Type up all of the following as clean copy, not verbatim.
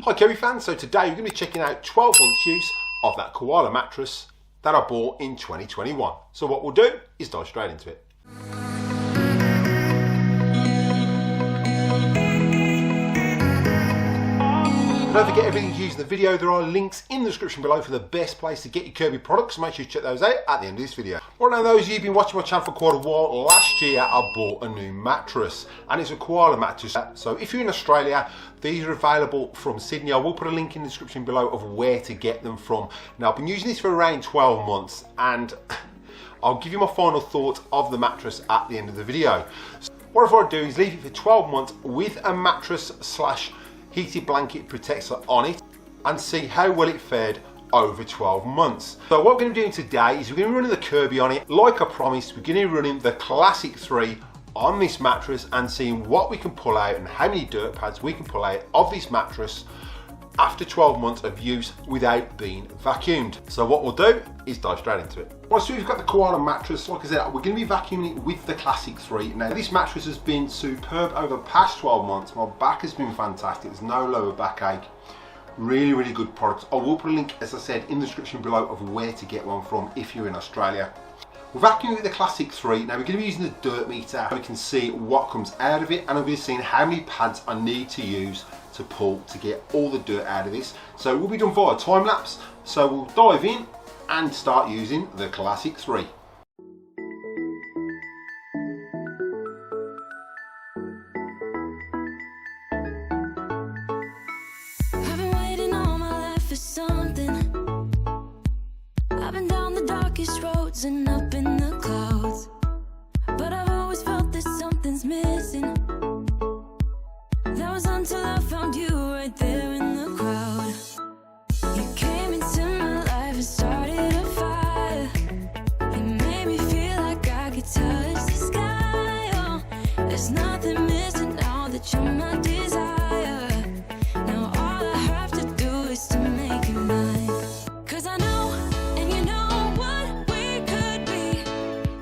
Hi Kirby fans, so today we're going to be checking out 12 months use of that Koala mattress that I bought in 2021. So what we'll do is dive straight into it. Don't forget everything used in the video. There are links in the description below for the best place to get your Kirby products. So make sure you check those out at the end of this video. Well, now those of you who've been watching my channel for quite a while, last year I bought a new mattress and it's a Koala mattress. So if you're in Australia, these are available from Sydney. I will put a link in the description below of where to get them from. Now I've been using this for around 12 months and I'll give you my final thoughts of the mattress at the end of the video. So what I thought I'd do is leave it for 12 months with a mattress slash heated blanket protector on it and see how well it fared over 12 months. So what we're going to be doing today is we're going to be running the Kirby on it. Like I promised, we're going to be running the Classic 3 on this mattress and seeing what we can pull out and how many dirt pads we can pull out of this mattress after 12 months of use without being vacuumed. So what we'll do is dive straight into it. Well, so we've got the Koala mattress. Like I said, we're going to be vacuuming it with the Classic 3. Now this mattress has been superb over the past 12 months. My back has been fantastic. There's no lower backache. Really, really good products. I will put a link, as I said, in the description below of where to get one from if you're in Australia. We're vacuuming with the Classic 3. Now we're going to be using the dirt meter. We can see what comes out of it and I'll be seeing how many pads I need to use to pull to get all the dirt out of this. So we'll be done via time lapse. So we'll dive in and start using the Classic 3. I've been waiting all my life for something. I've been down the darkest roads and up in the clouds, but I've always felt that something's missing. That was until I found you right there in the crowd. You came into my life and started a fire. You made me feel like I could touch the sky. Oh, there's nothing missing now that you're my desire. Now all I have to do is to make you mine. 'Cause I know, and you know what we could be.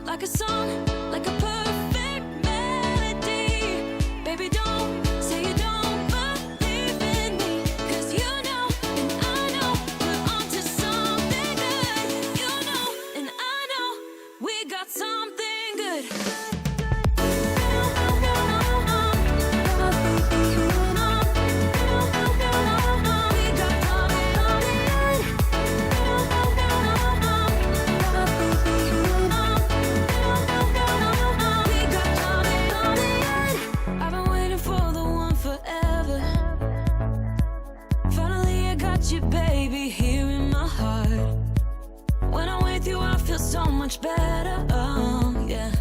Like a song, like a perfect melody. Baby, don't say you don't believe in me. 'Cause you know, and I know, we're onto something good. You know, and I know, we got something good. I've been waiting for the one forever. Finally I got you, baby, here in my heart. When I'm with you I feel so much better, oh yeah.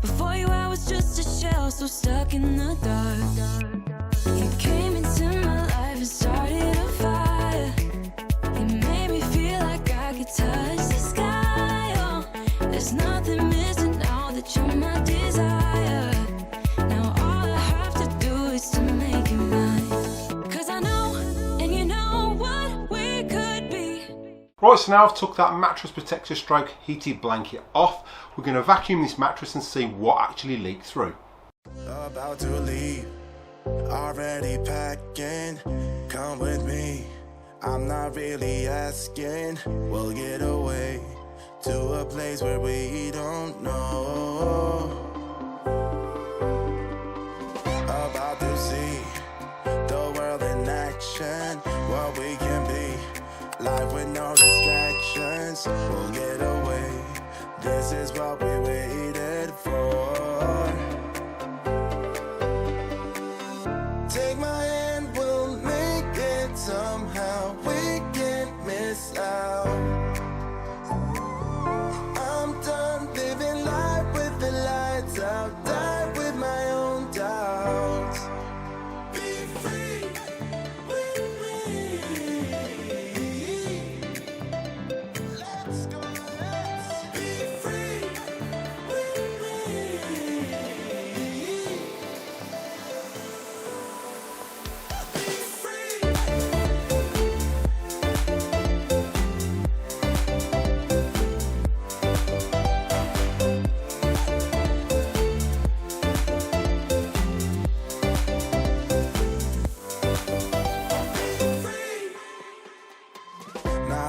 Before you I was just a shell, so stuck in the dark. You came into my life and started a fire. You made me feel like I could touch the sky, oh. There's nothing missing now that you're my desire. Now all I have to do is to make you mine. 'Cause I know, and you know what we could be. Right, so now I've took that mattress protector stroke heated blanket off. We're going to vacuum this mattress and see what actually leaked through. About to leave, already packing. Come with me, I'm not really asking. We'll get away to a place where we don't know. About to see the world in action, what we can be. Life with no distractions, we'll get away. This is what we waited for. Take my hand, we'll make it somehow. We can't miss out. I'm done living life with the lights out. Die with my own doubts. Be free with me. Let's go, let's be free with me.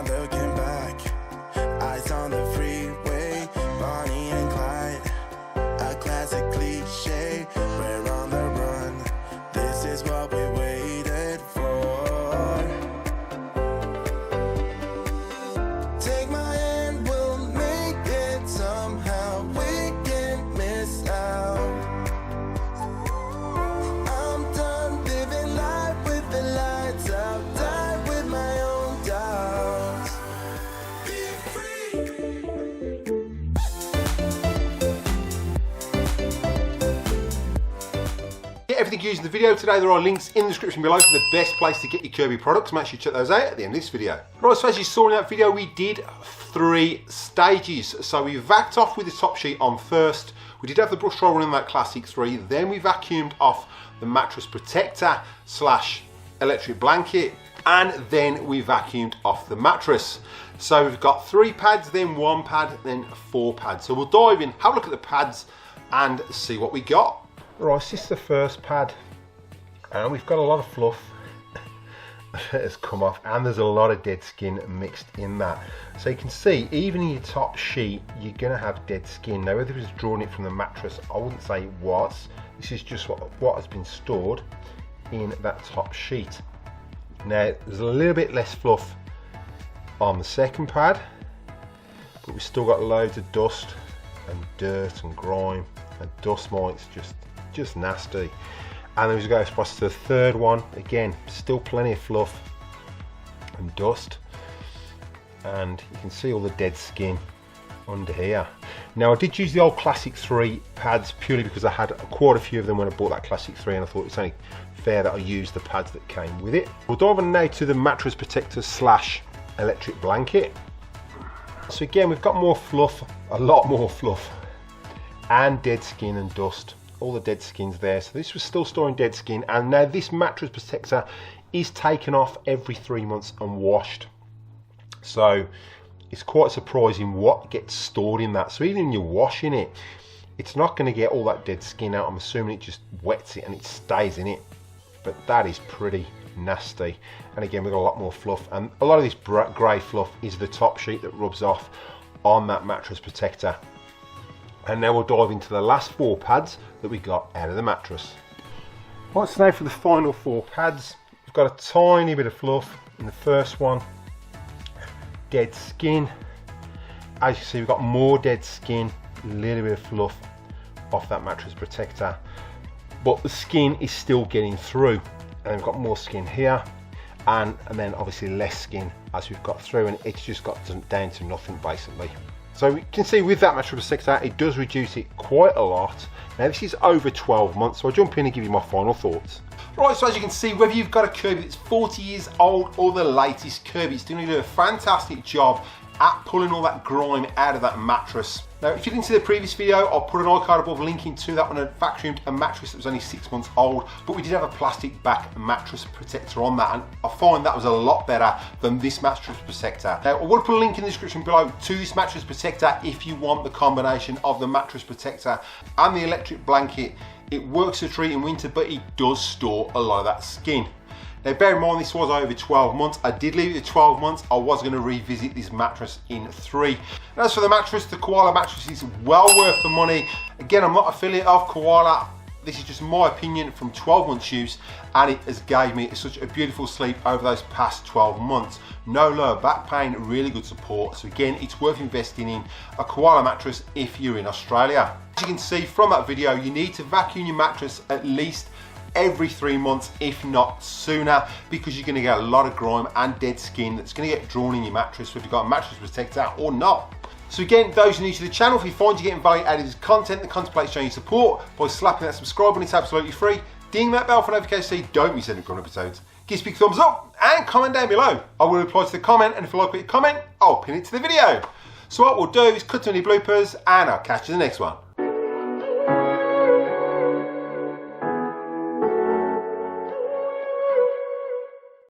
not looking back. Eyes on the freeway, Bonnie and Clyde. A classic cliche, we're on the run. This is what we waited for. Take my hand, we'll make it somehow. We can't miss out. I'm done living life with the lights out. Die with my own doubts. Be free. Get everything used in the video today. There are links in the description below for the best place to get your Kirby products. Make sure you check those out at the end of this video. Right, so as you saw in that video, we did 3 stages. So we vacuumed off with the top sheet on first. We did have the brush roll running that Classic 3. Then we vacuumed off the mattress protector / electric blanket. And then we vacuumed off the mattress. So we've got 3 pads, then 1 pad, then 4 pads. So we'll dive in, have a look at the pads and see what we got. Right, this is the first pad, and we've got a lot of fluff that has come off, and there's a lot of dead skin mixed in that. So you can see, even in your top sheet, you're going to have dead skin. Now, whether it was drawing it from the mattress, I wouldn't say it was. This is just what has been stored in that top sheet. Now, there's a little bit less fluff on the second pad, but we've still got loads of dust and dirt and grime and dust mites, just nasty. And then we go across to the third one. Again, still plenty of fluff and dust, and you can see all the dead skin under here. Now, I did use the old Classic 3 pads purely because I had quite a few of them when I bought that Classic 3, and I thought it's only fair that I use the pads that came with it. We'll dive in now to the mattress protector / electric blanket. So again, we've got more fluff, a lot more fluff, and dead skin and dust. All the dead skin's there. So this was still storing dead skin, and now this mattress protector is taken off every 3 months and washed. So it's quite surprising what gets stored in that. So even when you're washing it, it's not going to get all that dead skin out. I'm assuming it just wets it and it stays in it. But that is pretty nasty. And again, we've got a lot more fluff, and a lot of this grey fluff is the top sheet that rubs off on that mattress protector. And now we'll dive into the last 4 pads that we got out of the mattress. Right, so now for the final 4 pads. We've got a tiny bit of fluff in the first one. Dead skin. As you see, we've got more dead skin, a little bit of fluff off that mattress protector. But the skin is still getting through. And we've got more skin here. And then obviously less skin as we've got through. And it's just got down to nothing basically. So you can see with that mattress protector, it does reduce it quite a lot. Now this is over 12 months, so I'll jump in and give you my final thoughts. Right, so as you can see, whether you've got a Kirby that's 40 years old or the latest Kirby, it's going to do a fantastic job at pulling all that grime out of that mattress. Now, if you didn't see the previous video, I'll put an iCard above linking to that one. I vacuumed a mattress that was only 6 months old, but we did have a plastic back mattress protector on that, and I find that was a lot better than this mattress protector. Now, I will put a link in the description below to this mattress protector if you want the combination of the mattress protector and the electric blanket. It works a treat in winter, but it does store a lot of that skin. Now, bear in mind, this was over 12 months. I did leave it at 12 months. I was going to revisit this mattress in 3. And as for the mattress, the Koala mattress is well worth the money. Again, I'm not an affiliate of Koala. This is just my opinion from 12 months use, and it has gave me such a beautiful sleep over those past 12 months. No lower back pain, really good support. So again, it's worth investing in a Koala mattress if you're in Australia. As you can see from that video, you need to vacuum your mattress at least every 3 months, if not sooner, because you're going to get a lot of grime and dead skin that's going to get drawn in your mattress, whether you've got a mattress protector or not. So again, those new to the channel, if you find you're getting value out of this content, then contemplate showing your support by slapping that subscribe button. It's absolutely free. Ding that bell for notifications so you don't miss any current episodes. Give us a big thumbs up and comment down below. I will reply to the comment, and if you like what you comment, I'll pin it to the video. So what we'll do is cut to any bloopers, and I'll catch you in the next one.